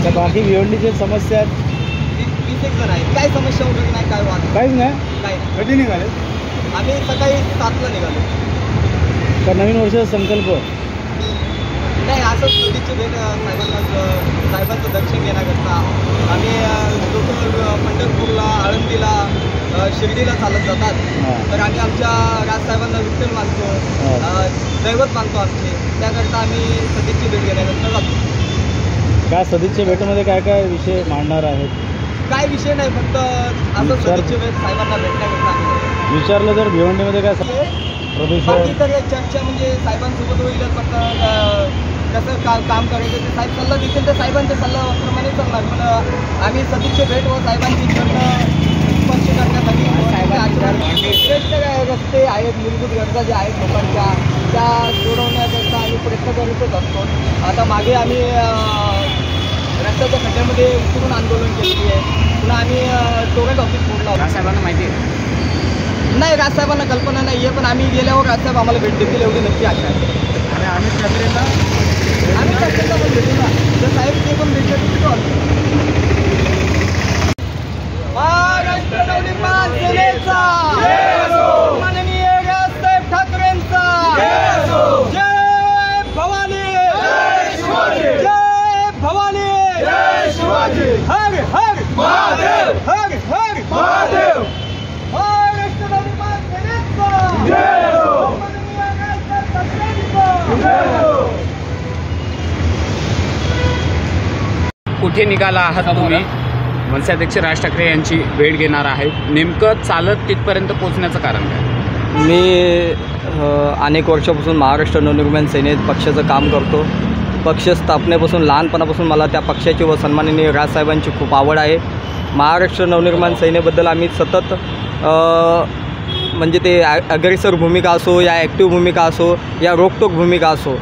तर बाकी भिवंडीची समस्या 20 जण आहेत. काय समस्या वगैरे नाही, काय वाद काहीच नाही. काय कधी निघाले? आम्ही सकाळी 7ला निघालो. तर नवीन वर्षाचा संकल्प नाही, असंच नदीची भेट साहेबांचं दर्शन घेण्याकरता आम्ही लोक पंढरपूरला, आळंदीला, शिर्डीला चालत जातात. तर आम्ही आमच्या राजसाहेबांना विठ्ठल मानतो, दैवत मानतो आमचे. त्याकरता आम्ही सदिच्छी भेट घेण्याकरता जातो. काय सदिच्छा भेटीमध्ये काय काय विषय मांडणार आहेत? काय विषय नाही, फक्त असं सदिच्छी भेट साहेबांना भेटण्याकरता आम्ही विचारलं तर भिवंडीमध्ये काय प्रदूषण बाकी तर चर्चा म्हणजे साहेबांसोबत होईलच. फक्त कसं काम करायचं ते साहेब सल्ला देतील, तर साहेबांच्या सल्ल्याप्रमाणे चालणार. पण आम्ही सदिच्छा भेट व साहेबांची स्पर्श करण्यासाठी श्रेष्ठ रस्ते आहेत, मूलभूत गरजा ज्या आहेत लोकांच्या, त्या सोडवण्याकरता आम्ही प्रयत्न करतच असतो. आता मागे आम्ही रस्त्याच्या खड्ड्यामध्ये उतरून आंदोलन केलेली आहे. पुन्हा आम्ही टोरेंट ऑफिस फोडला. राजसाहेबांना माहिती आहे? नाही, राजसाहेबांना कल्पना नाही आहे, पण आम्ही गेल्यावर राजसाहेब आम्हाला भेट देतील एवढी नक्की आशा आहे. आणि आम्ही ठाकरेंना पण भेटू ना, जर साहेब ते पण भेटले तर भेटू आम्ही. महाराष्ट्र नवनिर्माण सेनेचा माननीय राजसाहेब ठाकरेंचा जय भवानी, जय भवानी, हर हर महादेव, हर हर महादेव. महाराष्ट्र नवनिर्माण सेनेचा माननीय राजसाहेब ठाकरेंचा. कुठे निघाला आहात तुम्ही? मनसेअध्यक्ष राज ठाकरे यांची भेट घेणार आहेत. नेमकं चालत तिथपर्यंत पोहोचण्याचं कारण काय? मी अनेक वर्षापासून महाराष्ट्र नवनिर्माण सेनेत पक्षाचं काम करतो. पक्ष स्थापनेपासून लहानपणापासून मला त्या पक्षाची व सन्माननीय राजसाहेबांची खूप आवड आहे. महाराष्ट्र नवनिर्माण सेनेबद्दल आम्ही सतत म्हणजे ते अग्रेसर भूमिका असो या ॲक्टिव्ह भूमिका असो या रोकटोक भूमिका असो,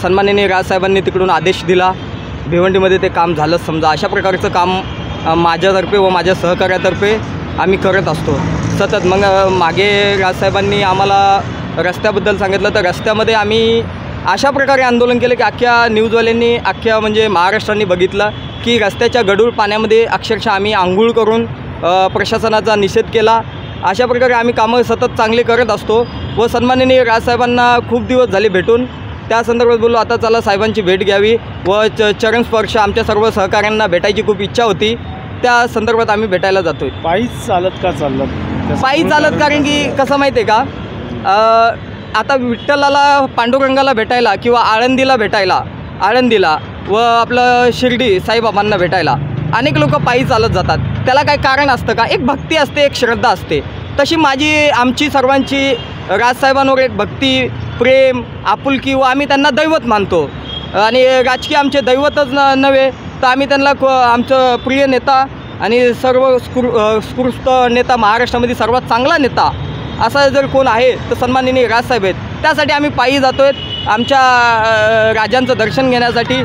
सन्माननीय राजसाहेबांनी तिकडून आदेश दिला, भिवंडीमध्ये ते काम झालंच समजा. अशा प्रकारचं काम माझ्यातर्फे व माझ्या सहकार्यातर्फे आम्ही करत असतो सतत. मग मागे राजसाहेबांनी आम्हाला रस्त्याबद्दल सांगितलं, तर रस्त्यामध्ये आम्ही अशा प्रकारे आंदोलन केलं की अख्ख्या न्यूजवाल्यांनी, अख्ख्या म्हणजे महाराष्ट्राने बघितलं की रस्त्याच्या गढूळ पाण्यामध्ये अक्षरशः आम्ही आंघोळ करून प्रशासनाचा निषेध केला. अशा प्रकारे आम्ही कामं सतत चांगले करत असतो व सन्माननीय राजसाहेबांना खूप दिवस झाले भेटून. त्या संदर्भात बोललो आता चला साहेबांची भेट घ्यावी व चरणस्पर्श आमच्या सर्व सहकाऱ्यांना भेटायची खूप इच्छा होती. त्या संदर्भात आम्ही भेटायला जातो आहे. पायीच चालत का चाललं? पायी चालत, कारण की कसं माहिती आहे का, आता विठ्ठलाला, पांडुरंगाला भेटायला किंवा आळंदीला व आपलं शिर्डी साईबाबांना भेटायला अनेक लोक पायी चालत जातात. त्याला काही कारण असतं का? एक भक्ती असते, एक श्रद्धा असते. तशी आमची सर्वांची राजसाहेबांवर एक भक्ती, प्रेम, आपुलकी व आम्ही त्यांना दैवत मानतो. आणि राजकीय आमचे दैवतच नव्हे तर आम्ही त्यांना आमचं प्रिय नेता आणि सर्व स्फूर्त नेता, महाराष्ट्रामध्ये सर्वात चांगला नेता असा जर कोण आहे तर सन्माननीय राजसाहेब आहेत. त्यासाठी आम्ही पायी जातो आहेत आमच्या राजांचं दर्शन घेण्यासाठी.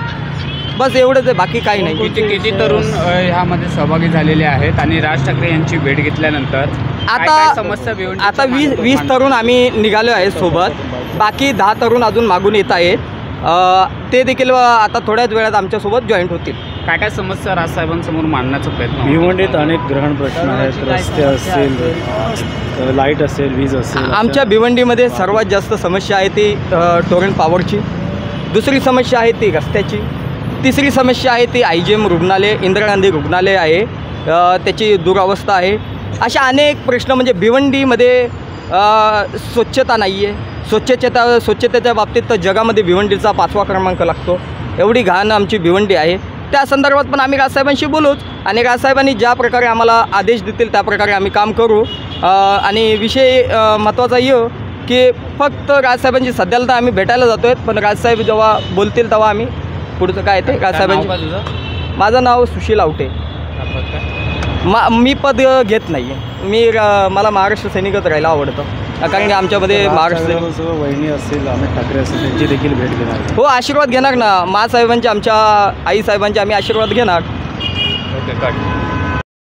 बस एवढंच आहे, बाकी काही नाही. किती तरुण ह्यामध्ये सहभागी झालेले आहेत आणि राज ठाकरे यांची भेट घेतल्यानंतर आता समस्या भिवंडी? आता 20 तरुण आम्ही निघालो आहे सोबत. बाकी 10 तरुण अजून मागून येत आहेत. ते देखील आता थोड्याच वेळात आमच्यासोबत जॉईंट होतील. काय काय समस्या राजसाहेबांसमोर मांडण्याचा प्रयत्न? भिवंडीत अनेक ग्रहण प्रश्न आहेत, रस्ते असेल, लाईट असेल, वीज असेल. आमच्या भिवंडीमध्ये सर्वात जास्त समस्या आहे ती टोरेंट पॉवरची. दुसरी समस्या आहे ती रस्त्याची. तिसरी समस्या आहे ती IGM रुग्णालय, इंदिरा गांधी रुग्णालय आहे, त्याची दुरावस्था आहे. अशा अनेक प्रश्न म्हणजे भिवंडीमध्ये स्वच्छता नाही आहे. स्वच्छतेच्या बाबतीत तर जगामध्ये भिवंडीचा 5वा क्रमांक लागतो. एवढी घाण आमची भिवंडी आहे. त्या संदर्भात पण आम्ही राजसाहेबांशी बोलूच आणि राजसाहेबांनी ज्या प्रकारे आम्हाला आदेश देतील त्या प्रकारे आम्ही काम करू. आणि विषय महत्त्वाचा येऊ की फक्त राजसाहेबांची सध्याला तर आम्ही भेटायला जातो आहेत, पण राजसाहेब जेव्हा बोलतील तेव्हा आम्ही पुढचं काय ते राजसाहेबांची. माझं नाव सुशील आवटे. मी पद घेत नाही आहे. मला महाराष्ट्र सैनिकच राहायला आवडतं, कारण की आमच्यामध्ये महाराष्ट्र वहिनी असेल, अमित ठाकरे असेल, त्यांची देखील भेट घेणार. हो, आशीर्वाद घेणार ना. मासाहेबांचे, आमच्या आईसाहेबांचे आम्ही आशीर्वाद घेणार. ओके,